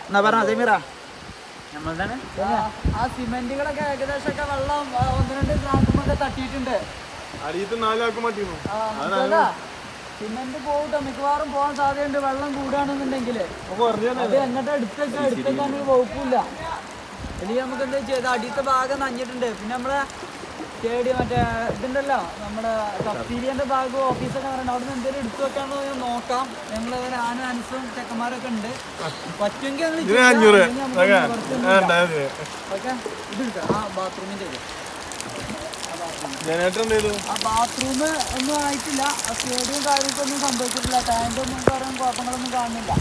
എന്നാ പറഞ്ഞ അതേമീറ ആ സിമെന്റുകളൊക്കെ ഏകദേശമൊക്കെ വെള്ളം 1-2 ഗ്രാമൊക്കെ തട്ടിയിട്ടുണ്ട്. സിമെന്റ് പോകട്ടോ, മിക്കവാറും പോകാൻ സാധ്യതയുണ്ട്. വെള്ളം കൂടുകയാണെന്നുണ്ടെങ്കിൽ അത് എങ്ങോട്ട് എടുത്തേക്കാണെങ്കിൽ വകുപ്പില്ല. ഇനി നമുക്ക് എന്താ ചെയ്ത് അടിയത്തെ ഭാഗം നഞ്ഞിട്ടുണ്ട്. പിന്നെ നമ്മളെ മറ്റേ ഇതുണ്ടല്ലോ, നമ്മുടെ സബ്സീഡിയന്റെ ഭാഗം ഓഫീസൊക്കെ പറയുന്നത് അവിടെ നിന്ന് എന്തെങ്കിലും എടുത്തു വെക്കാണോ നോക്കാം. ഞങ്ങൾ ആനസും ചെക്കന്മാരൊക്കെ ഉണ്ട്. പറ്റുമെങ്കിൽ ഓക്കെ. ഇതെടുക്കാം. ആ ബാത്റൂമിന്റെ ആ ബാത്റൂം ഒന്നും ആയിട്ടില്ല. ആ സ്റ്റേഡിയം കാര്യങ്ങൾക്കൊന്നും സംഭവിച്ചിട്ടില്ല. ടാങ്കൊന്നും പറയാൻ കുഴപ്പങ്ങളൊന്നും കാണുന്നില്ല.